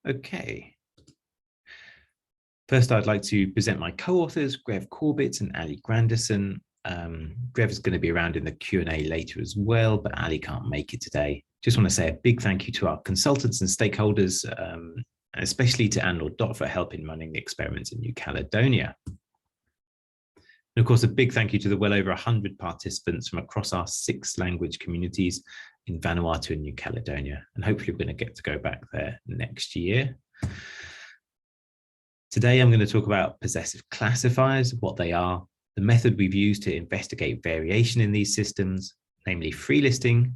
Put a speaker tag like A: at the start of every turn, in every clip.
A: Okay. First, I'd like to present my co-authors, Corbett and Ali Grandison. Grev is going to be around in the Q&A later as well, but Ali can't make it today. Just want to say a big thank you to our consultants and stakeholders, especially to Anne Dot for helping running the experiments in New Caledonia. And of course, a big thank you to the well over 100 participants from across our 6 language communities in Vanuatu and New Caledonia. And hopefully we're going to get to go back there next year. Today, I'm going to talk about possessive classifiers, what they are, the method we've used to investigate variation in these systems, namely free listing,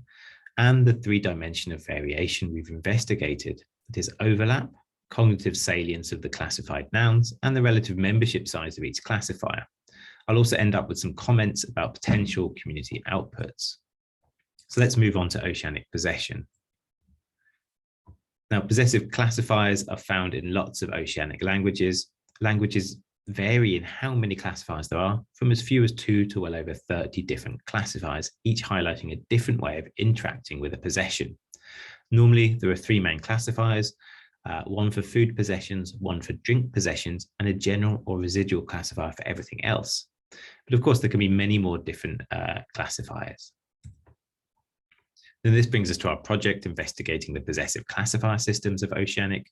A: and the 3 dimension of variation we've investigated. It is overlap, cognitive salience of the classified nouns, and the relative membership size of each classifier. I'll also end up with some comments about potential community outputs. So let's move on to Oceanic Possession. Now, possessive classifiers are found in lots of oceanic languages. Languages vary in how many classifiers there are, from as few as 2 to well over 30 different classifiers, each highlighting a different way of interacting with a possession. Normally, there are 3 main classifiers, one for food possessions, one for drink possessions, and a general or residual classifier for everything else. But of course, there can be many more different classifiers. Then this brings us to our project investigating the possessive classifier systems of Oceanic.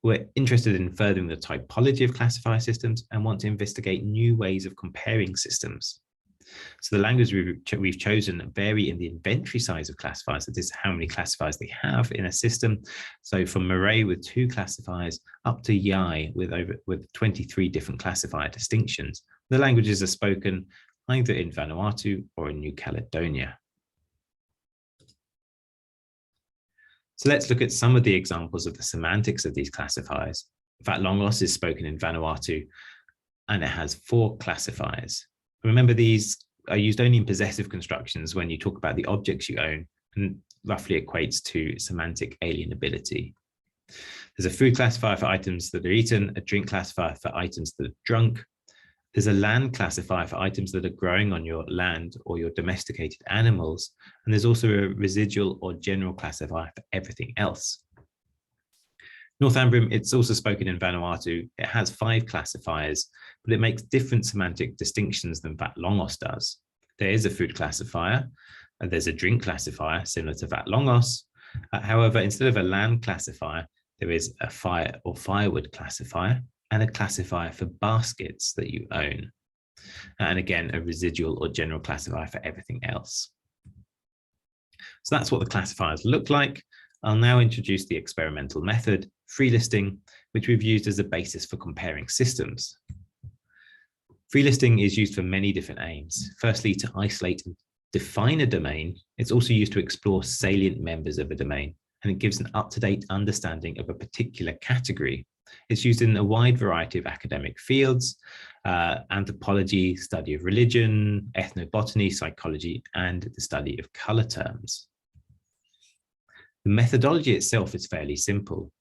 A: We're interested in furthering the typology of classifier systems and want to investigate new ways of comparing systems. So the language we've chosen vary in the inventory size of classifiers, that is how many classifiers they have in a system. So from Murray with 2 classifiers up to Yai with 23 different classifier distinctions. The languages are spoken either in Vanuatu or in New Caledonia. So let's look at some of the examples of the semantics of these classifiers. Vatlongos is spoken in Vanuatu, and it has 4 classifiers. Remember, these are used only in possessive constructions when you talk about the objects you own, and roughly equates to semantic alienability. There's a food classifier for items that are eaten, a drink classifier for items that are drunk. There's a land classifier for items that are growing on your land or your domesticated animals. And there's also a residual or general classifier for everything else. Northumbrian, it's also spoken in Vanuatu. It has 5 classifiers, but it makes different semantic distinctions than Vatlongos does. There is a food classifier, and there's a drink classifier similar to Vatlongos. However, instead of a land classifier, there is a fire or firewood classifier, and a classifier for baskets that you own. And again, a residual or general classifier for everything else. So that's what the classifiers look like. I'll now introduce the experimental method, free listing, which we've used as a basis for comparing systems. Free listing is used for many different aims. Firstly, to isolate and define a domain. It's also used to explore salient members of a domain, and it gives an up-to-date understanding of a particular category. It's used in a wide variety of academic fields, anthropology, study of religion, ethnobotany, psychology, and the study of color terms. The methodology itself is fairly simple.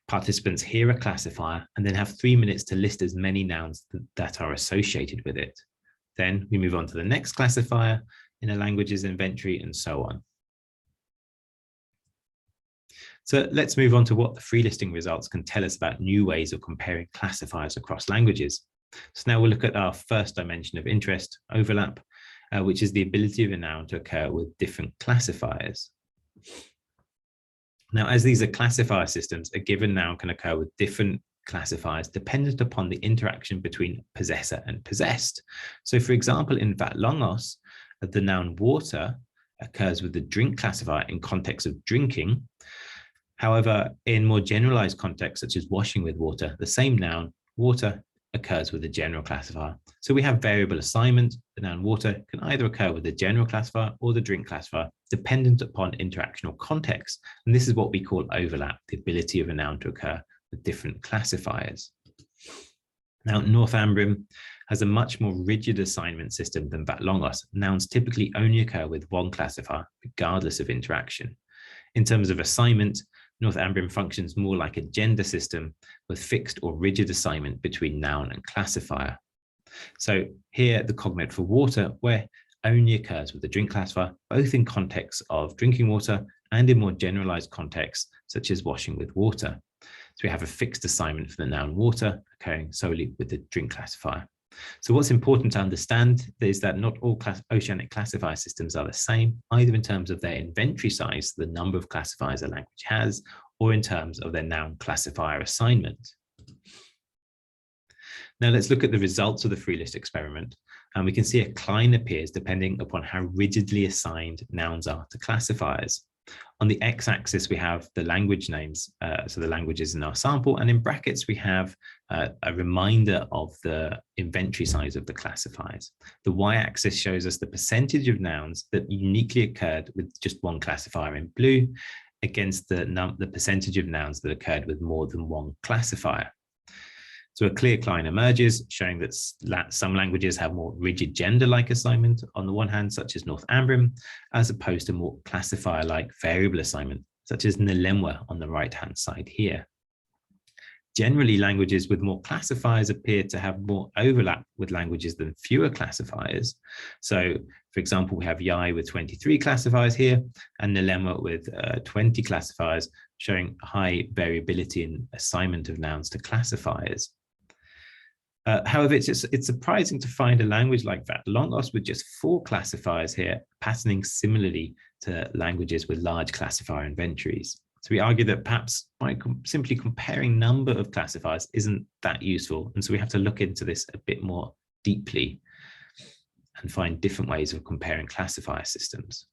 A: Participants hear a classifier and then have 3 minutes to list as many nouns that are associated with it. Then we move on to the next classifier in a language's inventory, and so on. So let's move on to what the free listing results can tell us about new ways of comparing classifiers across languages. So now we'll look at our first dimension of interest, overlap, which is the ability of a noun to occur with different classifiers. Now, as these are classifier systems, a given noun can occur with different classifiers dependent upon the interaction between possessor and possessed. So for example, in Vatlongos, the noun water occurs with the drink classifier in context of drinking. However, in more generalized contexts, such as washing with water, the same noun, water, occurs with a general classifier. So we have variable assignment. The noun water can either occur with the general classifier or the drink classifier, dependent upon interactional context. And this is what we call overlap, the ability of a noun to occur with different classifiers. Now, Northumbrian has a much more rigid assignment system than Vatlongos. Nouns typically only occur with one classifier, regardless of interaction. In terms of assignment, Northumbrian functions more like a gender system with fixed or rigid assignment between noun and classifier. So here, the cognate for water, where only occurs with the drink classifier, both in contexts of drinking water and in more generalized contexts, such as washing with water. So we have a fixed assignment for the noun water occurring solely with the drink classifier. So what's important to understand is that not all oceanic classifier systems are the same, either in terms of their inventory size, the number of classifiers a language has, or in terms of their noun classifier assignment. Now let's look at the results of the free list experiment, and we can see a decline appears depending upon how rigidly assigned nouns are to classifiers. On the x-axis, we have the language names, so the languages in our sample, and in brackets, we have a reminder of the inventory size of the classifiers. The y-axis shows us the percentage of nouns that uniquely occurred with just one classifier in blue against the percentage of nouns that occurred with more than one classifier. So a clear decline emerges, showing that some languages have more rigid gender-like assignment on the one hand, such as Northumbrian, as opposed to more classifier-like variable assignment, such as Nlem on the right-hand side here. Generally, languages with more classifiers appear to have more overlap with languages than fewer classifiers. So, for example, we have Yai with 23 classifiers here, and Nlem with 20 classifiers, showing high variability in assignment of nouns to classifiers. However, it's surprising to find a language like that, Longos, with just 4 classifiers here, patterning similarly to languages with large classifier inventories. So we argue that perhaps by simply comparing number of classifiers isn't that useful. And so we have to look into this a bit more deeply and find different ways of comparing classifier systems.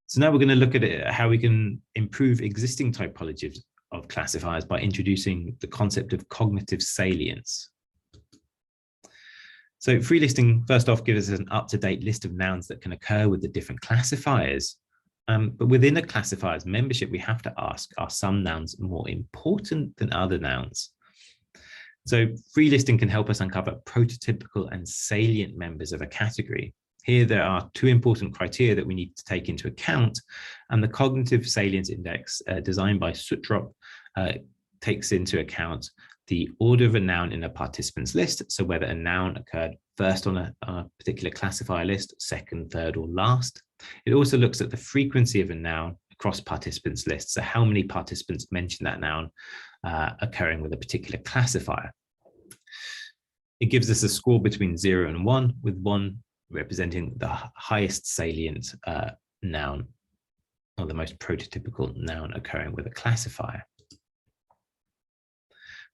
A: So now we're going to look at how we can improve existing typologies of classifiers by introducing the concept of cognitive salience. So free listing, first off, gives us an up-to-date list of nouns that can occur with the different classifiers. But within a classifier's membership, we have to ask, are some nouns more important than other nouns? So free listing can help us uncover prototypical and salient members of a category. Here, there are 2 important criteria that we need to take into account, and the Cognitive Salience Index, designed by Sutrop, takes into account the order of a noun in a participant's list, so whether a noun occurred first on a particular classifier list, second, third, or last. It also looks at the frequency of a noun across participants' lists, so how many participants mention that noun occurring with a particular classifier. It gives us a score between 0 and 1, with 1 representing the highest salient noun, or the most prototypical noun occurring with a classifier.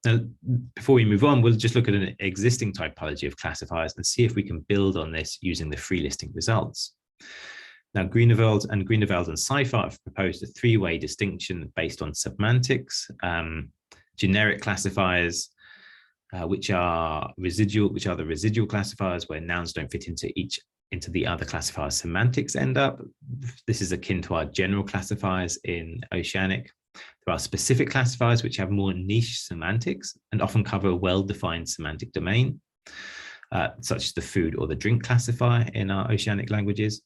A: Now, before we move on, we'll just look at an existing typology of classifiers and see if we can build on this using the free listing results. Now, Greville and Seifert have proposed a 3-way distinction based on semantics, generic classifiers, which are the residual classifiers where nouns don't fit into the other classifiers semantics end up. This is akin to our general classifiers in Oceanic. There are specific classifiers which have more niche semantics and often cover a well-defined semantic domain, such as the food or the drink classifier in our Oceanic languages.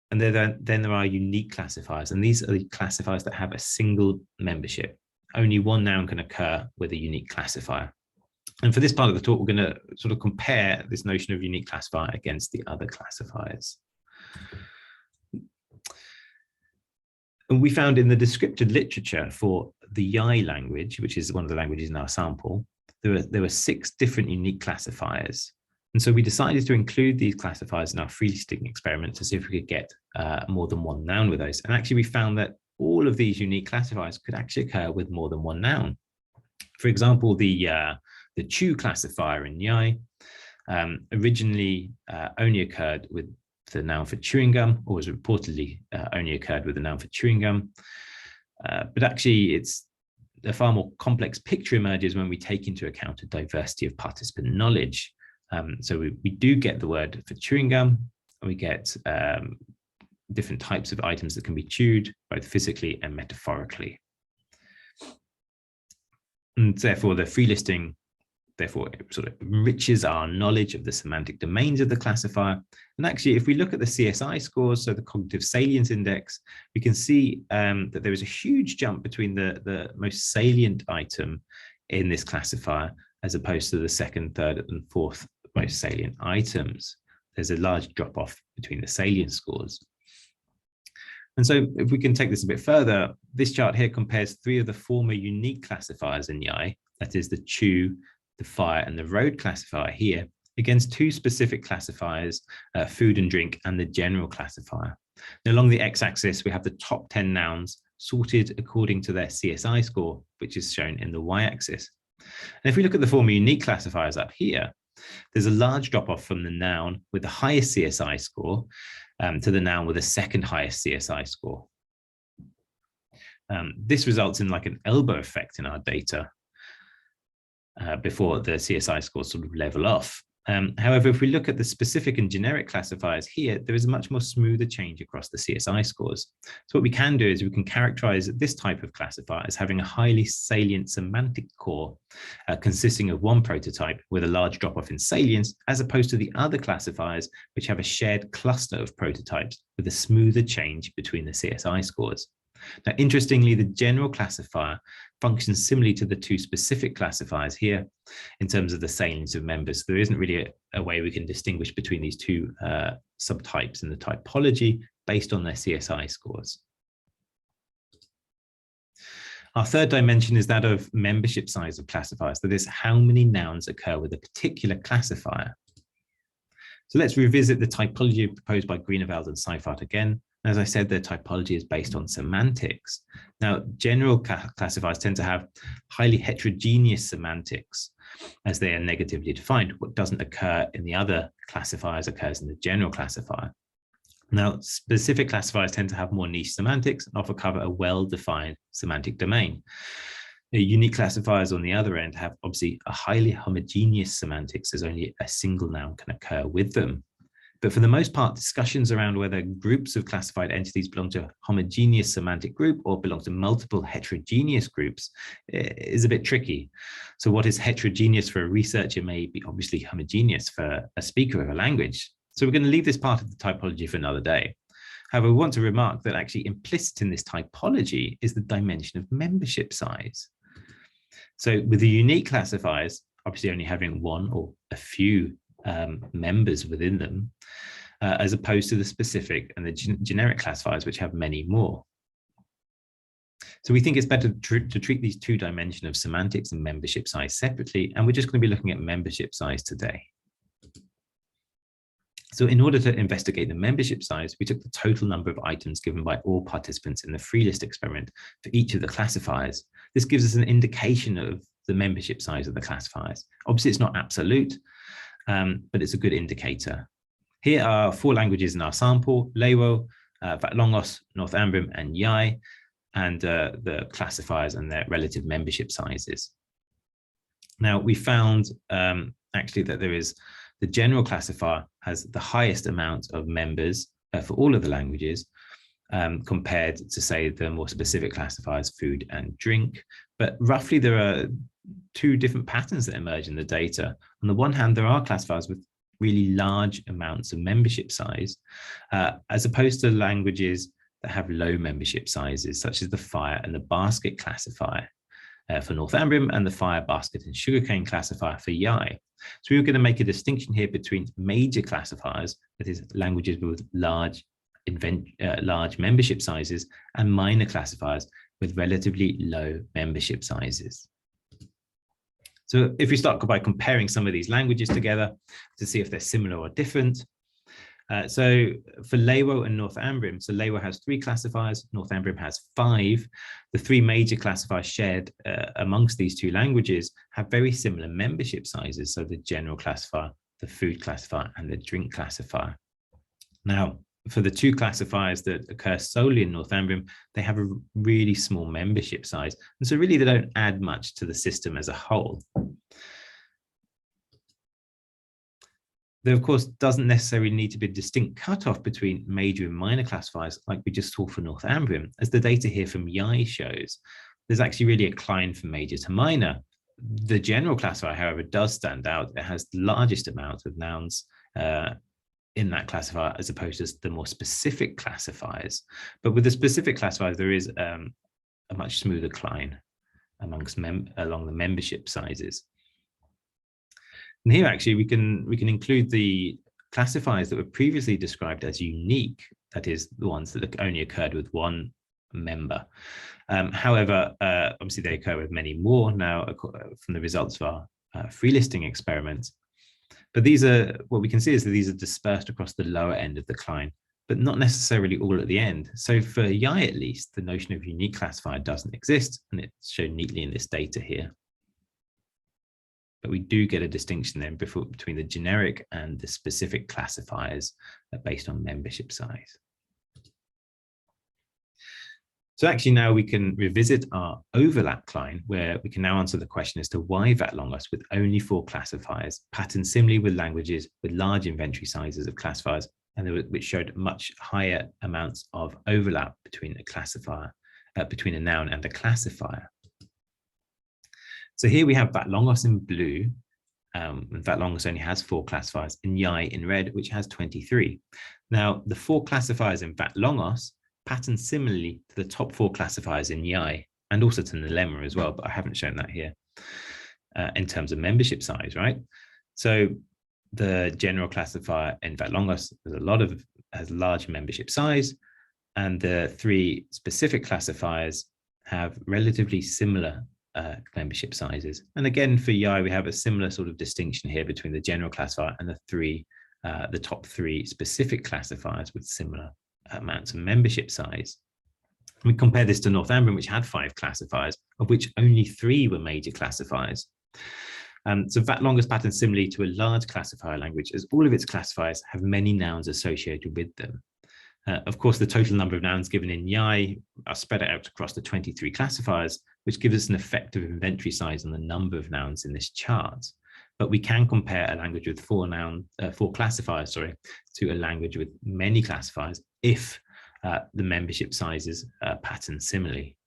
A: And then there are unique classifiers, and these are the classifiers that have a single membership. Only one noun can occur with a unique classifier. And for this part of the talk, we're going to sort of compare this notion of unique classifier against the other classifiers. And we found in the descriptive literature for the Yai language, which is one of the languages in our sample, there were 6 different unique classifiers. And so we decided to include these classifiers in our free listing experiment to see if we could get more than one noun with those. And actually, we found that all of these unique classifiers could actually occur with more than one noun. For example, the chew classifier in Yai originally only occurred with the noun for chewing gum, or was reportedly only occurred with the noun for chewing gum. But actually, it's a far more complex picture emerges when we take into account a diversity of participant knowledge. So we do get the word for chewing gum, and we get different types of items that can be chewed, both physically and metaphorically. And therefore, the free listing sort of enriches our knowledge of the semantic domains of the classifier. And actually, if we look at the CSI scores, so the Cognitive Salience Index, we can see that there is a huge jump between the most salient item in this classifier as opposed to the second, third, and fourth most salient items. There's a large drop-off between the salience scores. And so if we can take this a bit further, this chart here compares 3 of the former unique classifiers in Yai, that is the chew, the fire, and the road classifier here, against 2 specific classifiers, food and drink, and the general classifier. Now, along the x-axis, we have the top 10 nouns sorted according to their CSI score, which is shown in the y-axis. And if we look at the former unique classifiers up here, there's a large drop-off from the noun with the highest CSI score to the noun with the second highest CSI score. This results in like an elbow effect in our data before the CSI scores sort of level off. However, if we look at the specific and generic classifiers here, there is a much more smoother change across the CSI scores. So what we can do is we can characterize this type of classifier as having a highly salient semantic core consisting of one prototype with a large drop-off in salience, as opposed to the other classifiers which have a shared cluster of prototypes with a smoother change between the CSI scores. Now, interestingly, the general classifier functions similarly to the 2 specific classifiers here in terms of the salience of members. So there isn't really a way we can distinguish between these 2 subtypes in the typology based on their CSI scores. Our third dimension is that of membership size of classifiers. That is, how many nouns occur with a particular classifier. So let's revisit the typology proposed by Greeneveld and Seifert again. As I said, their typology is based on semantics. Now, general classifiers tend to have highly heterogeneous semantics as they are negatively defined. What doesn't occur in the other classifiers occurs in the general classifier. Now, specific classifiers tend to have more niche semantics and often cover a well-defined semantic domain. Unique classifiers, on the other end, have obviously a highly homogeneous semantics, as only a single noun can occur with them. But for the most part, discussions around whether groups of classified entities belong to a homogeneous semantic group or belong to multiple heterogeneous groups is a bit tricky. So what is heterogeneous for a researcher may be obviously homogeneous for a speaker of a language. So we're going to leave this part of the typology for another day. However, we want to remark that actually implicit in this typology is the dimension of membership size. So with the unique classifiers, obviously only having one or a few members within them, as opposed to the specific and the generic classifiers, which have many more. So we think it's better to treat these 2 dimensions of semantics and membership size separately, and we're just going to be looking at membership size today. So in order to investigate the membership size, we took the total number of items given by all participants in the free list experiment for each of the classifiers. This gives us an indication of the membership size of the classifiers. Obviously, it's not absolute, but it's a good indicator. Here are 4 languages in our sample: Lewo, Vatlongos, Northumbrian, and Yai, and the classifiers and their relative membership sizes. Now, we found actually that there is the general classifier has the highest amount of members for all of the languages, compared to, say, the more specific classifiers, food and drink. But roughly there are 2 different patterns that emerge in the data. On the one hand, there are classifiers with really large amounts of membership size, as opposed to languages that have low membership sizes, such as the fire and the basket classifier for Northumbrian and the fire, basket, and sugarcane classifier for Yai. So we were going to make a distinction here between major classifiers, that is, languages with large membership sizes, and minor classifiers with relatively low membership sizes. So if we start by comparing some of these languages together to see if they're similar or different. So for Lewo and Northumbrian, so Lewo has 3 classifiers, Northumbrian has 5. The 3 major classifiers shared amongst these 2 languages have very similar membership sizes. So the general classifier, the food classifier, and the drink classifier. Now, for the 2 classifiers that occur solely in Northumbrian, they have a really small membership size. And so really they don't add much to the system as a whole. There, of course, doesn't necessarily need to be a distinct cutoff between major and minor classifiers like we just saw for Northumbrian. As the data here from Yai shows, there's actually really a climb from major to minor. The general classifier, however, does stand out. It has the largest amount of nouns in that classifier, as opposed to the more specific classifiers. But with the specific classifiers, there is a much smoother climb along the membership sizes. And here, actually, we can include the classifiers that were previously described as unique, that is, the ones that only occurred with one member. However, obviously they occur with many more now from the results of our free listing experiments. But these are, what we can see is that these are dispersed across the lower end of the decline, but not necessarily all at the end. So for Yai, at least, the notion of unique classifier doesn't exist, and it's shown neatly in this data here. But we do get a distinction then between the generic and the specific classifiers based on membership size. So actually now we can revisit our overlap decline, where we can now answer the question as to why VAT longos with only 4 classifiers pattern similarly with languages with large inventory sizes of classifiers, and which showed much higher amounts of overlap between a classifier, between a noun and a classifier. So here we have VAT longos in blue, and VAT longos only has 4 classifiers, and Yai in red, which has 23. Now the 4 classifiers in VAT longos pattern similarly to the top 4 classifiers in Yai, and also to Lemma as well, but I haven't shown that here in terms of membership size, right? So the general classifier in VAT longos has large membership size, and the 3 specific classifiers have relatively similar membership sizes. And again, for Yai, we have a similar sort of distinction here between the general classifier and the top 3 specific classifiers with similar amounts of membership size. We compare this to Northumbrian, which had 5 classifiers, of which only 3 were major classifiers. So VAT longos pattern similarly to a large classifier language, as all of its classifiers have many nouns associated with them. Of course, the total number of nouns given in Yai are spread out across the 23 classifiers, which gives us an effective inventory size on the number of nouns in this chart. But we can compare a language with 4 classifiers, to a language with many classifiers if the membership sizes pattern similarly.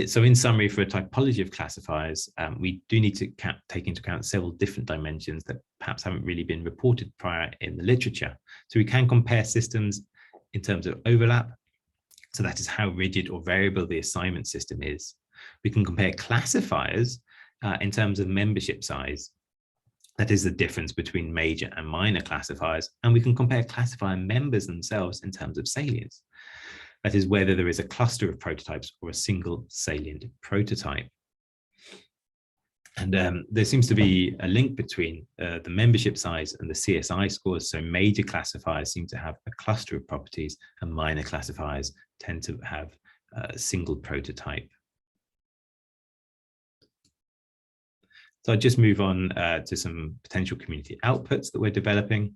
A: So in summary, for a typology of classifiers, we do need to take into account several different dimensions that perhaps haven't really been reported prior in the literature. So we can compare systems in terms of overlap. So that is how rigid or variable the assignment system is. We can compare classifiers in terms of membership size. That is the difference between major and minor classifiers. And we can compare classifier members themselves in terms of salience. That is whether there is a cluster of prototypes or a single salient prototype. And there seems to be a link between the membership size and the CSI scores. So major classifiers seem to have a cluster of properties, and minor classifiers tend to have a single prototype. So I'll just move on to some potential community outputs that we're developing.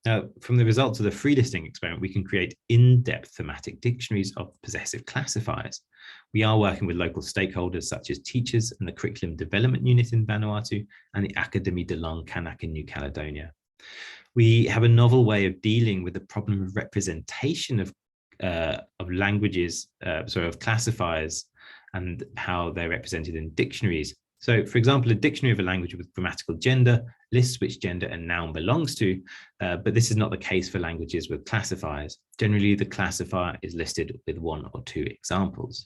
A: Now, from the results of the free listing experiment, we can create in-depth thematic dictionaries of possessive classifiers. We are working with local stakeholders such as teachers and the Curriculum Development Unit in Vanuatu and the Académie de Langue Kanak in New Caledonia. We have a novel way of dealing with the problem of representation of languages, of classifiers, and how they're represented in dictionaries. So, for example, a dictionary of a language with grammatical gender lists which gender a noun belongs to, but this is not the case for languages with classifiers. Generally, the classifier is listed with 1 or 2 examples.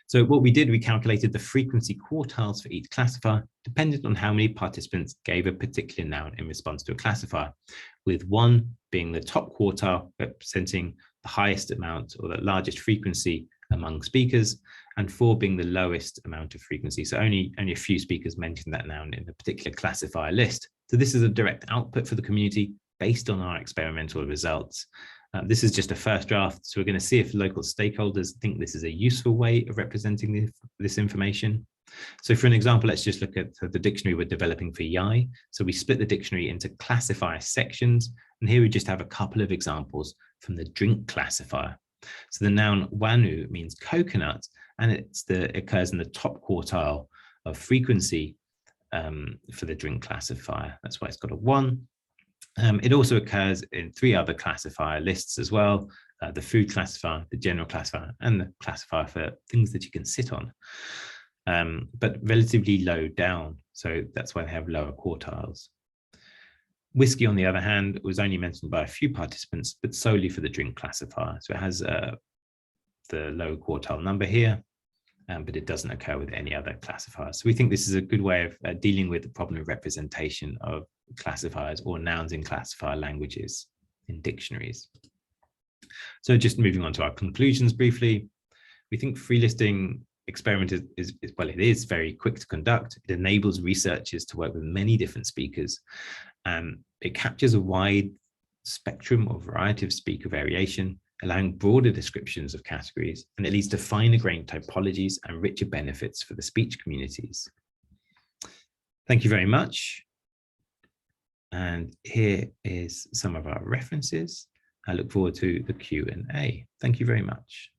A: So what we did, we calculated the frequency quartiles for each classifier, dependent on how many participants gave a particular noun in response to a classifier, with 1 being the top quartile, representing the highest amount or the largest frequency among speakers, and 4 being the lowest amount of frequency. So only a few speakers mentioned that noun in a particular classifier list. So this is a direct output for the community based on our experimental results. This is just a first draft, so we're going to see if local stakeholders think this is a useful way of representing this information. So for an example, let's just look at the dictionary we're developing for Yai. So we split the dictionary into classifier sections, and here we just have a couple of examples from the drink classifier. So the noun wanu means coconut, and it occurs in the top quartile of frequency for the drink classifier. That's why it's got a 1. It also occurs in 3 other classifier lists as well, the food classifier, the general classifier, and the classifier for things that you can sit on, but relatively low down. So that's why they have lower quartiles. Whiskey, on the other hand, was only mentioned by a few participants, but solely for the drink classifier. So it has the low quartile number here. but it doesn't occur with any other classifiers. So we think this is a good way of dealing with the problem of representation of classifiers or nouns in classifier languages in dictionaries. So just moving on to our conclusions briefly, we think free listing experiment is well, it is very quick to conduct. It enables researchers to work with many different speakers. It captures a wide spectrum or variety of speaker variation, allowing broader descriptions of categories, and it leads to finer grained typologies and richer benefits for the speech communities. Thank you very much. And here is some of our references. I look forward to the Q&A. Thank you very much.